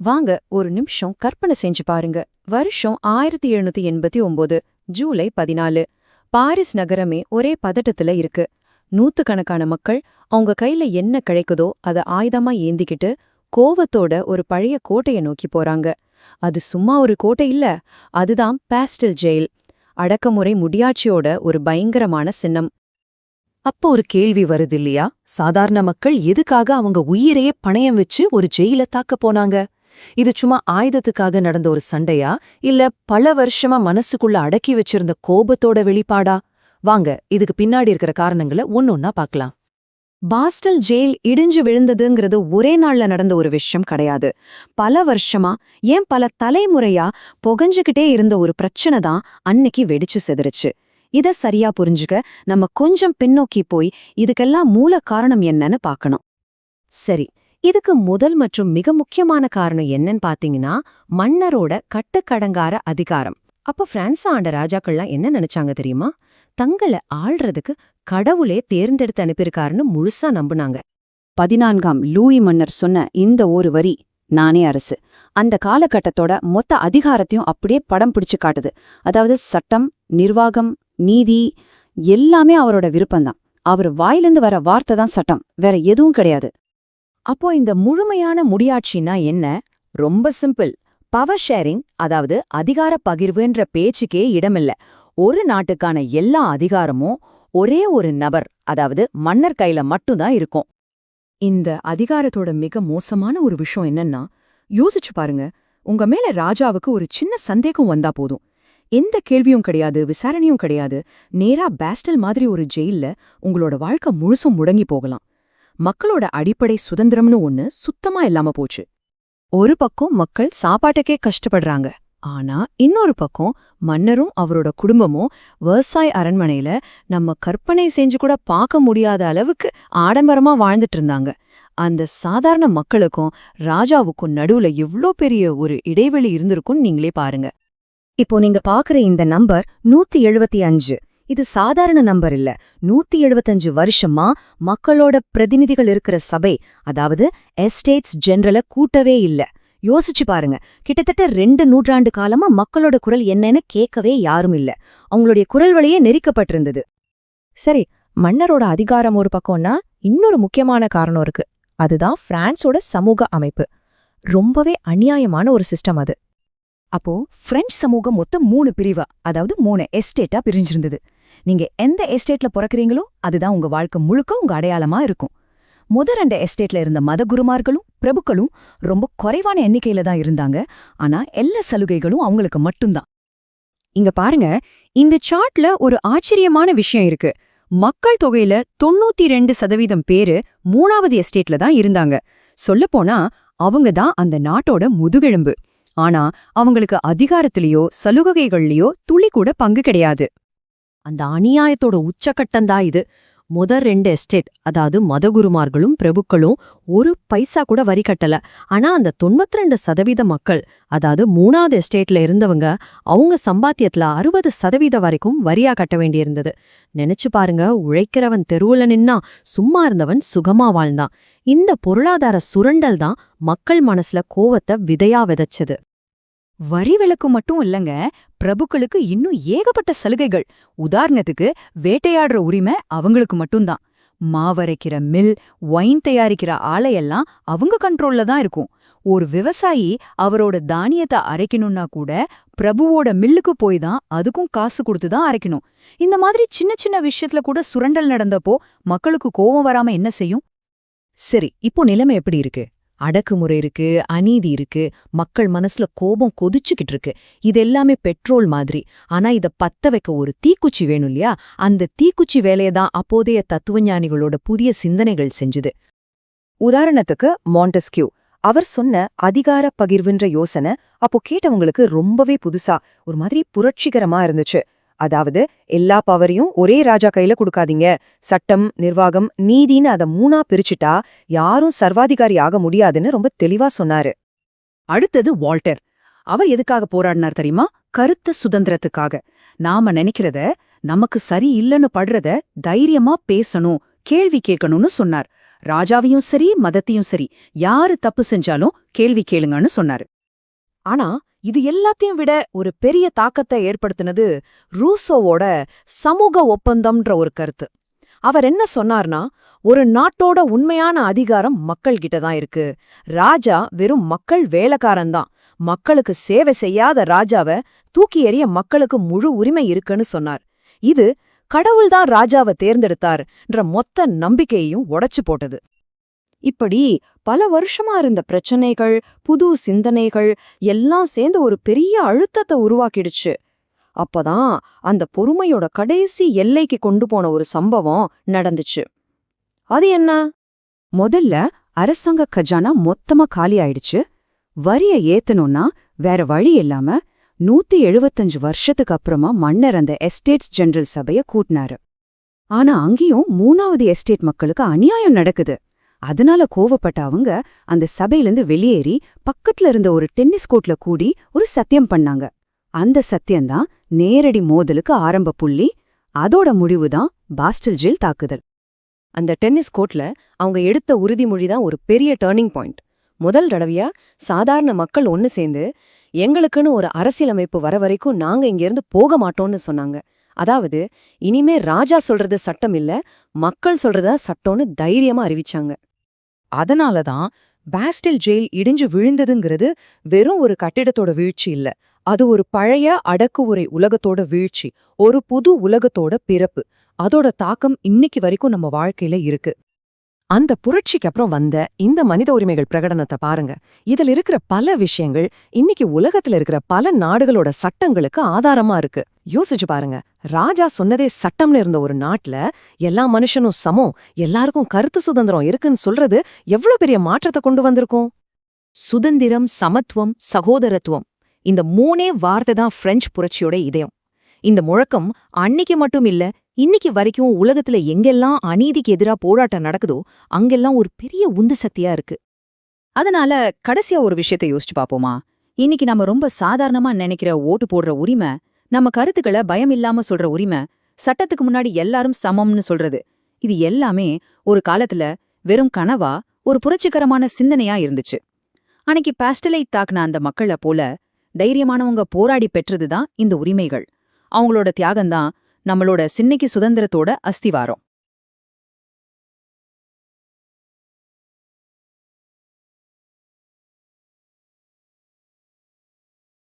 வாங்க ஒரு நிமிஷம் கற்பனை செஞ்சு பாருங்க. வருஷம் 1789 ஜூலை 14. பாரிஸ் நகரமே ஒரே பதட்டத்துல இருக்கு. நூத்துக்கணக்கான மக்கள் அவங்க கையில என்ன கிடைக்குதோ அத ஆயுதமா ஏந்திக்கிட்டு கோவத்தோட ஒரு பழைய கோட்டைய நோக்கி போறாங்க. அது சும்மா ஒரு கோட்டை இல்ல, அதுதான் பாஸ்டில் ஜெயில். அடக்குமுறை முடியாட்சியோட ஒரு பயங்கரமான சின்னம். அப்போ ஒரு கேள்வி வருது இல்லையா? சாதாரண மக்கள் எதுக்காக அவங்க உயிரையே பணயம் வச்சு ஒரு ஜெயில தாக்க போனாங்க? இது சும்மா ஆயுதத்துக்காக நடந்த ஒரு சண்டையா, இல்ல பல வருஷமா மனசுக்குள்ள அடக்கி வச்சிருந்த கோபத்தோட வெளிப்பாடா? வாங்க இதுக்கு பின்னாடி இருக்கிற காரணங்களை ஒன்னொன்னா பார்க்கலாம். பாஸ்டல் ஜெயில் இடிஞ்சு விழுந்ததுங்கிறது ஒரே நாள்ல நடந்த ஒரு விஷயம் கிடையாது. பல வருஷமா, ஏன் பல தலைமுறையா புகஞ்சுக்கிட்டே இருந்த ஒரு பிரச்சனை தான் அன்னைக்கு வெடிச்சு செதறிச்சு. இத சரியா புரிஞ்சுக்க நம்ம கொஞ்சம் பின்னோக்கி போய் இதுக்கெல்லாம் மூல காரணம் என்னன்னு பார்க்கணும். சரி, இதுக்கு முதல் மற்றும் மிக முக்கியமான காரணம் என்னன்னு பாத்தீங்கன்னா, மன்னரோட கட்டுக்கடங்கார அதிகாரம். அப்ப பிரான்ஸ் ஆண்ட ராஜாக்கள்லாம் என்ன நினைச்சாங்க தெரியுமா? தங்களை ஆள்றதுக்கு கடவுளே தேர்ந்தெடுத்து அனுப்பியிருக்காருன்னு முழுசா நம்புனாங்க. 14ஆம் லூயி மன்னர் சொன்ன இந்த ஒரு வரி, நானே அரசு, அந்த காலகட்டத்தோட மொத்த அதிகாரத்தையும் அப்படியே படம் பிடிச்சு காட்டுது. அதாவது சட்டம், நிர்வாகம், நீதி எல்லாமே அவரோட விருப்பம்தான். அவர் வாயிலிருந்து வர வார்த்தை தான் சட்டம், வேற எதுவும் கிடையாது. அப்போ இந்த முழுமையான முடியாட்சினா என்ன? ரொம்ப சிம்பிள். பவர் ஷேரிங், அதாவது அதிகார பகிர்வுன்ற பேச்சுக்கே இடமில்ல. ஒரு நாட்டுக்கான எல்லா அதிகாரமும் ஒரே ஒரு நபர், அதாவது மன்னர் கையில மட்டும்தான் இருக்கும். இந்த அதிகாரத்தோட மிக மோசமான ஒரு விஷயம் என்னன்னா, யோசிச்சு பாருங்க, உங்க மேல ராஜாவுக்கு ஒரு சின்ன சந்தேகம் வந்தா போதும், எந்த கேள்வியும் கிடையாது, விசாரணையும் கிடையாது, நேரா பாஸ்டல் மாதிரி ஒரு ஜெயில்ல உங்களோட வாழ்க்கை முழுசும் முடங்கி போகலாம். மக்களோட அடிப்படை சுதந்திரம்னு ஒண்ணு சுத்தமா இல்லாம போச்சு. ஒரு பக்கம் மக்கள் சாப்பாட்டுக்கே கஷ்டப்படுறாங்க, ஆனா இன்னொரு பக்கம் மன்னரும் அவரோட குடும்பமும் விவசாய அரண்மனையில நம்ம கற்பனை செஞ்சு கூட பார்க்க முடியாத அளவுக்கு ஆடம்பரமா வாழ்ந்துட்டு இருந்தாங்க. அந்த சாதாரண மக்களுக்கும் ராஜாவுக்கும் நடுவுல எவ்ளோ பெரிய ஒரு இடைவெளி இருந்திருக்கும்னு நீங்களே பாருங்க. இப்போ நீங்க பாக்குற இந்த நம்பர் 175. இது சாதாரண நம்பர் இல்ல. 175 வருஷமா மக்களோட பிரதிநிதிகள் இருக்கிற சபை, அதாவது எஸ்டேட்ஸ் ஜெனரல கூட்டவே இல்ல. யோசிச்சு பாருங்க, கிட்டத்தட்ட 2 நூற்றாண்டு காலமா மக்களோட குரல் என்னன்னு கேட்கவே யாரும் இல்ல. அவங்களுடைய குரல் வழியே நெரிக்கப்பட்டிருந்தது. சரி, மன்னரோட அதிகாரம் ஒரு பக்கம்னா இன்னொரு முக்கியமான காரணம் இருக்கு. அதுதான் பிரான்ஸோட சமூக அமைப்பு. ரொம்பவே அநியாயமான ஒரு சிஸ்டம் அது. அப்போ பிரெஞ்சு சமூகம் மொத்தம் 3 பிரிவா, அதாவது 3 எஸ்டேட்டா பிரிஞ்சிருந்தது. நீங்க எந்த எஸ்டேட்ல பிறக்கிறீங்களோ அதுதான் உங்க வாழ்க்கை முழுக்க உங்க அடையாளமா இருக்கும். முதல் 2 எஸ்டேட்ல இருந்த மதகுருமார்களும் பிரபுக்களும் ரொம்ப குறைவான எண்ணிக்கையில தான் இருந்தாங்க. ஆனா எல்லா சலுகைகளும் அவங்களுக்கு மட்டும்தான். இங்க பாருங்க, இந்த சார்ட்ல ஒரு ஆச்சரியமான விஷயம் இருக்கு. மக்கள் தொகையில 92% பேரு 3வது எஸ்டேட்ல தான் இருந்தாங்க. சொல்லப்போனா அவங்க தான் அந்த நாட்டோட முதுகெலும்பு. ஆனா அவங்களுக்கு அதிகாரத்திலேயோ சலுகைகள்லயோ துளி கூட பங்கு கிடையாது. அந்த அநியாயத்தோட உச்சக்கட்டந்தா இது. முதல் 2 எஸ்டேட், அதாவது மதகுருமார்களும் பிரபுக்களும் ஒரு பைசா கூட வரி கட்டல. ஆனா அந்த 92% மக்கள், அதாவது 3வது எஸ்டேட்ல இருந்தவங்க, அவங்க சம்பாத்தியத்துல 60% வரைக்கும் வரியா கட்ட வேண்டியிருந்தது. நினைச்சு பாருங்க, உழைக்கிறவன் தெருவுல நின்னா சும்மா இருந்தவன் சுகமா வாழ்ந்தான். இந்த பொருளாதார சுரண்டல் தான் மக்கள் மனசுல கோவத்தை விதையா விதைச்சது. வரி விலக்கு மட்டும் இல்லங்க, பிரபுக்களுக்கு இன்னும் ஏகப்பட்ட சலுகைகள். உதாரணத்துக்கு வேட்டையாடுற உரிமை அவங்களுக்கு மட்டும்தான். மாவரைக்கிற மில், ஒயின் தயாரிக்கிற ஆலையெல்லாம் அவங்க கண்ட்ரோல்ல தான் இருக்கும். ஒரு விவசாயி அவரோட தானியத்தை அரைக்கணும்னா கூட பிரபுவோட மில்லுக்கு போய் தான் அதுக்கும் காசு கொடுத்து தான் அரைக்கணும். இந்த மாதிரி சின்ன சின்ன விஷயத்துல கூட சுரண்டல் நடந்தப்போ மக்களுக்கு கோபம் வராம என்ன செய்யும்? சரி, இப்போ நிலைமை எப்படி இருக்கு? அடக்குமுறை இருக்கு, அநீதி இருக்கு, மக்கள் மனசுல கோபம் கொதிச்சுக்கிட்டு இருக்கு. இது எல்லாமே பெட்ரோல் மாதிரி. ஆனா இத பத்த வைக்க ஒரு தீக்குச்சி வேணும் இல்லையா? அந்த தீக்குச்சி வேலையதான் அப்போதைய தத்துவஞானிகளோட புதிய சிந்தனைகள் செஞ்சுது. உதாரணத்துக்கு மாண்டெஸ்கியூ. அவர் சொன்ன அதிகார பகிர்வுன்ற யோசனை அப்போ கேட்டவங்களுக்கு ரொம்பவே புதுசா, ஒரு மாதிரி புரட்சிகரமா இருந்துச்சு. அதாவது எல்லா பவரையும் ஒரே ராஜா கையில கொடுக்காதீங்க, சட்டம், நிர்வாகம், நீதின்னு அதை 3ஆ பிரிச்சுட்டா யாரும் சர்வாதிகாரி ஆக முடியாதுன்னு ரொம்ப தெளிவா சொன்னாரு. அடுத்தது வால்டர். அவர் எதுக்காக போராடினார் தெரியுமா? கருத்து சுதந்திரத்துக்காக. நாம நினைக்கிறத, நமக்கு சரி இல்லைன்னு படுறத தைரியமா பேசணும், கேள்வி கேட்கணும்னு சொன்னார். ராஜாவையும் சரி மதத்தையும் சரி யாரு தப்பு செஞ்சாலும் கேள்வி கேளுங்கன்னு சொன்னாரு. ஆனா இது எல்லாத்தையும் விட ஒரு பெரிய தாக்கத்தை ஏற்படுத்தினது ரூசோவோட சமூக ஒப்பந்தம்ன்ற ஒரு கருத்து. அவர் என்ன சொன்னார்னா, ஒரு நாட்டோட உண்மையான அதிகாரம் மக்கள் கிட்ட தான் இருக்கு. ராஜா வெறும் மக்கள் வேலைக்காரன்தான். மக்களுக்கு சேவை செய்யாத ராஜாவை தூக்கி எறிய மக்களுக்கு முழு உரிமை இருக்குன்னு சொன்னார். இது கடவுள்தான் ராஜாவை தேர்ந்தெடுத்தார்ன்ற மொத்த நம்பிக்கையையும் உடைச்சு போட்டது. இப்படி பல வருஷமா இருந்த பிரச்சனைகள், புது சிந்தனைகள் எல்லாம் சேர்ந்து ஒரு பெரிய அழுத்தத்தை உருவாக்கிடுச்சு. அப்பதான் அந்த பொறுமையோட கடைசி எல்லைக்கு கொண்டு போன ஒரு சம்பவம் நடந்துச்சு. அது என்ன? முதல்ல அரசாங்க கஜானா மொத்தமா காலி ஆயிடுச்சு. வரிய ஏத்தணும்னா வேற வழி இல்லாம 175 வருஷத்துக்கு அப்புறமா மன்னர் அந்த எஸ்டேட்ஸ் ஜெனரல் சபைய கூட்டினாரு. ஆனா அங்கேயும் 3வது எஸ்டேட் மக்களுக்கு அநியாயம் நடக்குது. அதனால கோவப்பட்ட அவங்க அந்த சபையிலிருந்து வெளியேறி பக்கத்துல இருந்த ஒரு டென்னிஸ் கோர்ட்ல கூடி ஒரு சத்தியம் பண்ணாங்க. அந்த சத்தியம்தான் நேரடி மோதலுக்கு ஆரம்ப புள்ளி. அதோட முடிவுதான் பாஸ்டல் ஜெயில் தாக்குதல். அந்த டென்னிஸ் கோர்ட்ல அவங்க எடுத்த உறுதிமொழிதான் ஒரு பெரிய டர்னிங் பாயிண்ட். முதல் தடவையா சாதாரண மக்கள் ஒன்னு சேர்ந்து எங்களுக்குன்னு ஒரு அரசியலமைப்பு வர வரைக்கும் நாங்க இங்கிருந்து போக மாட்டோம்னு சொன்னாங்க. அதாவது இனிமே ராஜா சொல்றது சட்டம் இல்ல, மக்கள் சொல்றதா சட்டம்னு தைரியமா அறிவிச்சாங்க. அதனாலதான் பாஸ்டில் ஜெயில் இடிஞ்சு விழுந்ததுங்கிறது வெறும் ஒரு கட்டிடத்தோட வீழ்ச்சி இல்ல, அது ஒரு பழைய அடக்குமுறை உலகத்தோட வீழ்ச்சி, ஒரு புது உலகத்தோட பிறப்பு. அதோட தாக்கம் இன்னைக்கு வரைக்கும் நம்ம வாழ்க்கையில இருக்கு. அந்த புரட்சிக்கு அப்புறம் வந்த இந்த மனித உரிமைகள் பிரகடனத்தை பாருங்க. இதுல இருக்கிற பல விஷயங்கள் இன்னைக்கு உலகத்துல இருக்கிற பல நாடுகளோட சட்டங்களுக்கு ஆதாரமா இருக்கு. யோசிச்சு பாருங்க, ராஜா சொன்னதே சட்டம்னு இருந்த ஒரு நாட்டுல எல்லா மனுஷனும் சமம், எல்லாருக்கும் கருத்து சுதந்திரம் இருக்குன்னு சொல்றது எவ்வளவு பெரிய மாற்றத்தை கொண்டு வந்திருக்கும். சுதந்திரம், சமத்துவம், சகோதரத்துவம், இந்த 3 வார்த்தை தான் பிரெஞ்சு புரட்சியோட இதயம். இந்த முழக்கம் அன்னைக்கு மட்டும் இல்ல, இன்னைக்கு வரைக்கும் உலகத்துல எங்கெல்லாம் அநீதிக்கு எதிரா போராட்டம் நடக்குதோ அங்கெல்லாம் ஒரு பெரிய உந்து சக்தியா இருக்கு. அதனால கடைசியா ஒரு விஷயத்தை யோசிச்சு பாப்போமா? இன்னைக்கு நம்ம ரொம்ப சாதாரணமா நினைக்கிற ஓட்டு போடுற உரிமை, நம்ம கருத்துக்களை பயம் இல்லாம சொல்ற உரிமை, சட்டத்துக்கு முன்னாடி எல்லாரும் சமம்னு சொல்றது, இது எல்லாமே ஒரு காலத்துல வெறும் கனவா, ஒரு புரட்சிகரமான சிந்தனையா இருந்துச்சு. அன்னைக்கு பாஸ்டலை தாக்குன அந்த மக்களை போல தைரியமானவங்க போராடி பெற்றதுதான் இந்த உரிமைகள். அவங்களோட தியாகம்தான் நம்மளோட சின்னைக்கு சுதந்திரத்தோட அஸ்திவாரம்.